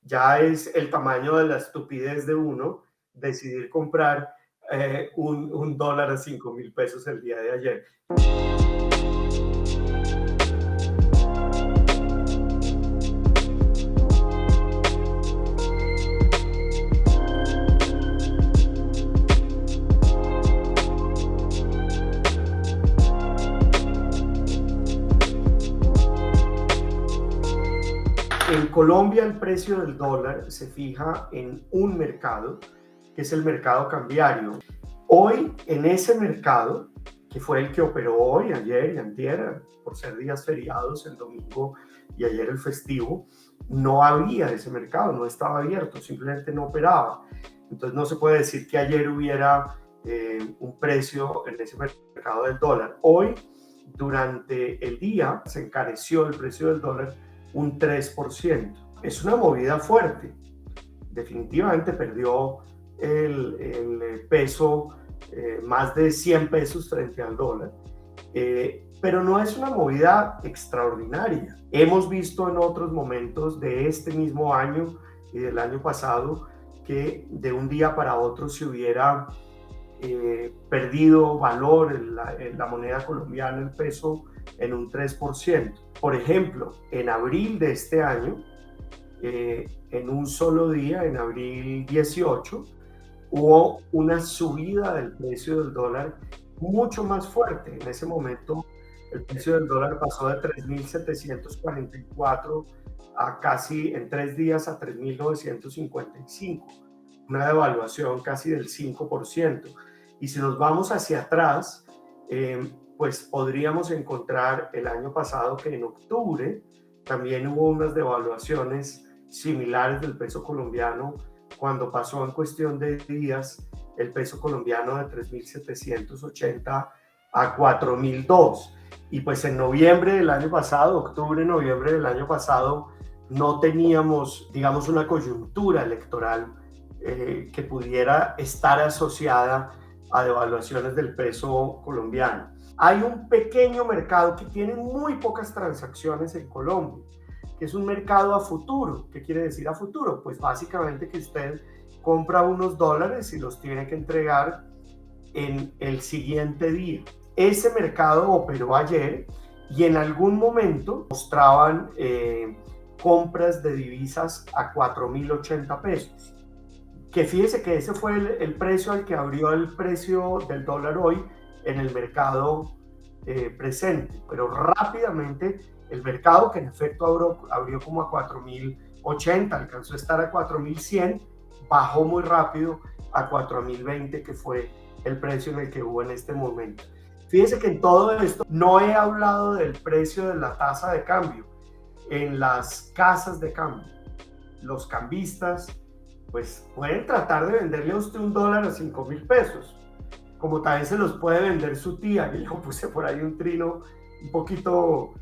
Ya es el tamaño de la estupidez de uno decidir comprar un dólar a 5.000 pesos el día de ayer. En Colombia el precio del dólar se fija en un mercado, que es el mercado cambiario. Hoy en ese mercado, que fue el que operó hoy, ayer y antier, por ser días feriados, el domingo y ayer el festivo, no había ese mercado, no estaba abierto, simplemente no operaba. Entonces no se puede decir que ayer hubiera un precio en ese mercado del dólar. Hoy, durante el día, se encareció el precio del dólar un 3%. Es una movida fuerte. Definitivamente perdió el peso más de 100 pesos frente al dólar. Pero no es una movida extraordinaria. Hemos visto en otros momentos de este mismo año y del año pasado que de un día para otro se hubiera perdido valor en la moneda colombiana, el peso, en un 3%. Por ejemplo, en abril de este año, en un solo día, en abril 18, hubo una subida del precio del dólar mucho más fuerte. En ese momento, el precio del dólar pasó de 3.744 a casi en 3 días a 3.955, una devaluación casi del 5%. Y si nos vamos hacia atrás, pues podríamos encontrar el año pasado que en octubre también hubo unas devaluaciones similares del peso colombiano, cuando pasó en cuestión de días el peso colombiano de 3.780 a 4.002. Y pues en noviembre del año pasado, octubre, noviembre del año pasado, no teníamos, digamos, una coyuntura electoral que pudiera estar asociada a devaluaciones del peso colombiano. Hay un pequeño mercado que tiene muy pocas transacciones en Colombia, que es un mercado a futuro. ¿Qué quiere decir a futuro? Pues básicamente que usted compra unos dólares y los tiene que entregar en el siguiente día. Ese mercado operó ayer y en algún momento mostraban compras de divisas a 4.080 pesos. Que fíjese que ese fue el precio al que abrió el precio del dólar hoy en el mercado presente, pero rápidamente el mercado, que en efecto abrió como a 4.080, alcanzó a estar a 4.100, bajó muy rápido a 4.020, que fue el precio en el que hubo en este momento. Fíjese que en todo esto no he hablado del precio de la tasa de cambio. En las casas de cambio, los cambistas pues pueden tratar de venderle a usted un dólar a 5.000 pesos, como también se los puede vender su tía. Y yo puse por ahí un trino un poquito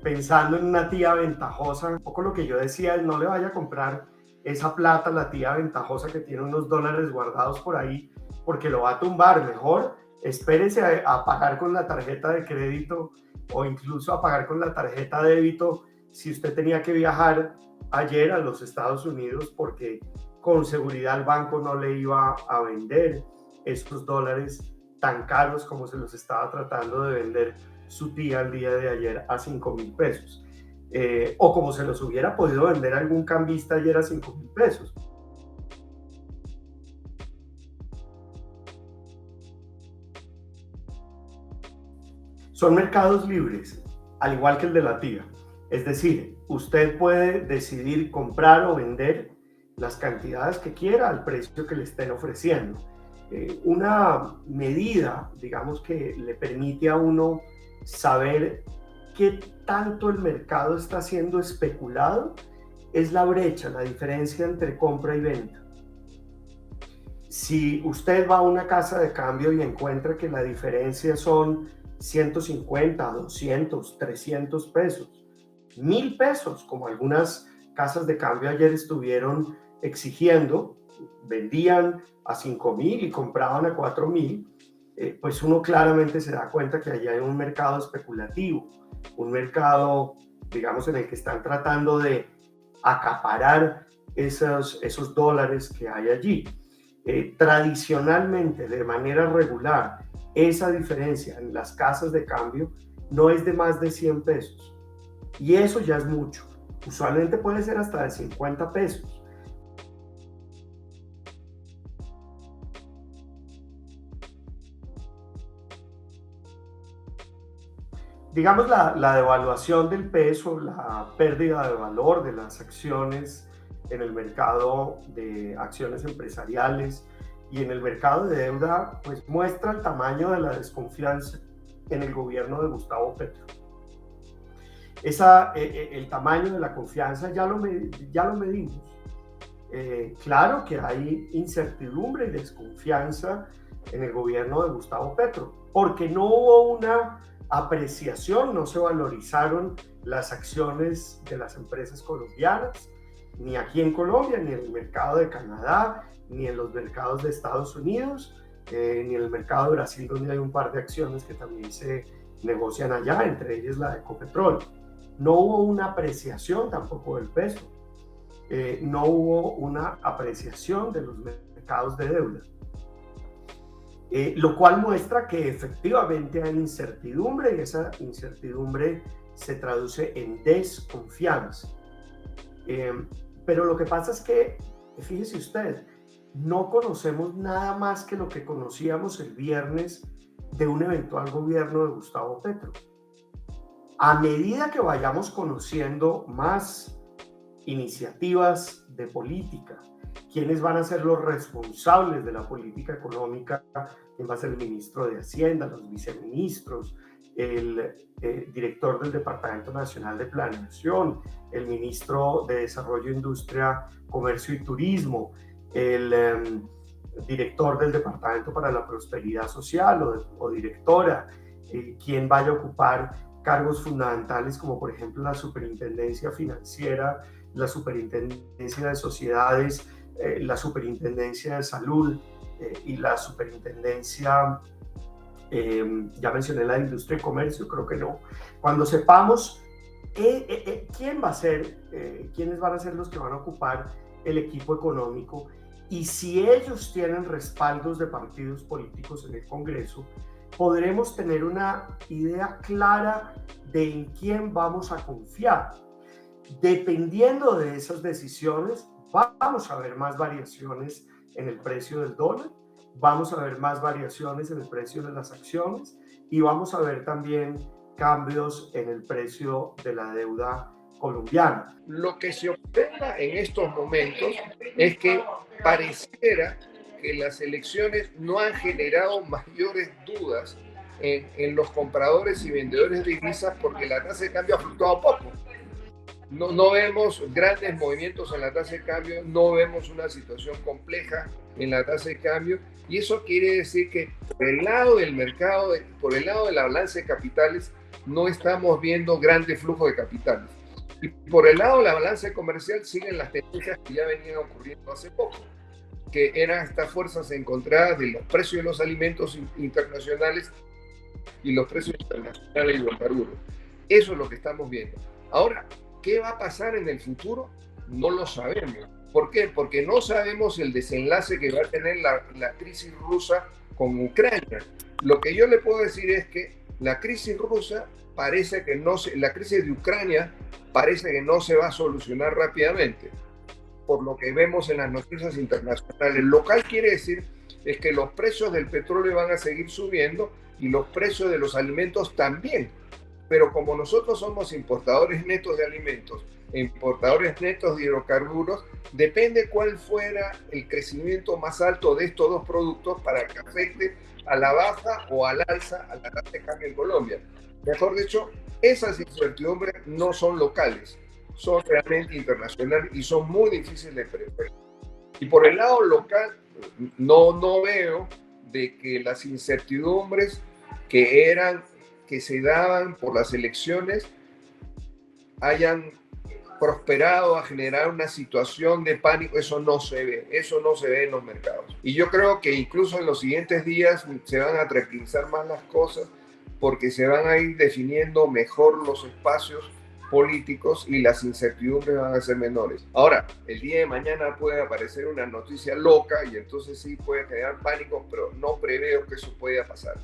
pensando en una tía ventajosa. Un poco lo que yo decía es: no le vaya a comprar esa plata a la tía ventajosa que tiene unos dólares guardados por ahí, porque lo va a tumbar. Mejor espérese a pagar con la tarjeta de crédito o incluso a pagar con la tarjeta de débito si usted tenía que viajar ayer a los Estados Unidos, porque con seguridad el banco no le iba a vender estos dólares tan caros como se los estaba tratando de vender su tía el día de ayer a 5.000 pesos. O como se los hubiera podido vender algún cambista ayer a 5.000 pesos. Son mercados libres, al igual que el de la tía. Es decir, usted puede decidir comprar o vender las cantidades que quiera al precio que le estén ofreciendo. Una medida, digamos, que le permite a uno saber qué tanto el mercado está siendo especulado es la brecha, la diferencia entre compra y venta. Si usted va a una casa de cambio y encuentra que la diferencia son 150, 200, 300 pesos, 1.000 pesos, como algunas casas de cambio ayer estuvieron exigiendo, vendían a 5.000 y compraban a 4.000, pues uno claramente se da cuenta que allí hay un mercado especulativo, un mercado, digamos, en el que están tratando de acaparar esos dólares que hay allí. Tradicionalmente, de manera regular, esa diferencia en las casas de cambio no es de más de 100 pesos. Y eso ya es mucho. Usualmente puede ser hasta de 50 pesos. Digamos, la devaluación del peso, la pérdida de valor de las acciones en el mercado de acciones empresariales y en el mercado de deuda, pues muestra el tamaño de la desconfianza en el gobierno de Gustavo Petro. El tamaño de la confianza ya lo medimos. Claro que hay incertidumbre y desconfianza en el gobierno de Gustavo Petro, porque no hubo una apreciación, no se valorizaron las acciones de las empresas colombianas, ni aquí en Colombia, ni en el mercado de Canadá, ni en los mercados de Estados Unidos, ni en el mercado de Brasil, donde hay un par de acciones que también se negocian allá, entre ellas la de Ecopetrol. No hubo una apreciación tampoco del peso, no hubo una apreciación de los mercados de deuda. Lo cual muestra que efectivamente hay incertidumbre y esa incertidumbre se traduce en desconfianza. Pero lo que pasa es que, fíjese usted, no conocemos nada más que lo que conocíamos el viernes de un eventual gobierno de Gustavo Petro. A medida que vayamos conociendo más iniciativas de política, quiénes van a ser los responsables de la política económica, quién va a ser el ministro de Hacienda, los viceministros, el director del Departamento Nacional de Planeación, el ministro de Desarrollo, Industria, Comercio y Turismo, el director del Departamento para la Prosperidad Social o directora, quien vaya a ocupar cargos fundamentales como por ejemplo la Superintendencia Financiera, la Superintendencia de Sociedades, la Superintendencia de Salud y la Superintendencia, ya mencioné la de Industria y Comercio, creo que no. Cuando sepamos quién va a ser, quiénes van a ser los que van a ocupar el equipo económico y si ellos tienen respaldos de partidos políticos en el Congreso, podremos tener una idea clara de en quién vamos a confiar. Dependiendo de esas decisiones, vamos a ver más variaciones en el precio del dólar, vamos a ver más variaciones en el precio de las acciones y vamos a ver también cambios en el precio de la deuda colombiana. Lo que se observa en estos momentos es que pareciera que las elecciones no han generado mayores dudas en los compradores y vendedores de divisas porque la tasa de cambio ha fluctuado poco. No vemos grandes movimientos en la tasa de cambio, no vemos una situación compleja en la tasa de cambio y eso quiere decir que por el lado del mercado, por el lado de la balanza de capitales, no estamos viendo grandes flujos de capitales. Y por el lado de la balanza comercial siguen las tendencias que ya venían ocurriendo hace poco, que eran estas fuerzas encontradas de los precios de los alimentos internacionales y los precios internacionales de hidrocarburos. Eso es lo que estamos viendo. Ahora, ¿qué va a pasar en el futuro? No lo sabemos. ¿Por qué? Porque no sabemos el desenlace que va a tener la crisis rusa con Ucrania. Lo que yo le puedo decir es que la crisis rusa parece que la crisis de Ucrania parece que no se va a solucionar rápidamente, por lo que vemos en las noticias internacionales. Lo que quiere decir es que los precios del petróleo van a seguir subiendo y los precios de los alimentos también. Pero como nosotros somos importadores netos de alimentos e importadores netos de hidrocarburos, depende cuál fuera el crecimiento más alto de estos dos productos para que afecte a la baja o al alza a la tasa de cambio en Colombia. Mejor dicho, esas incertidumbres no son locales, son realmente internacionales y son muy difíciles de prever. Y por el lado local, no veo de que las incertidumbres que se daban por las elecciones hayan prosperado a generar una situación de pánico. Eso no se ve en los mercados. Y yo creo que incluso en los siguientes días se van a tranquilizar más las cosas porque se van a ir definiendo mejor los espacios políticos y las incertidumbres van a ser menores. Ahora, el día de mañana puede aparecer una noticia loca y entonces sí puede generar pánico, pero no preveo que eso pueda pasar.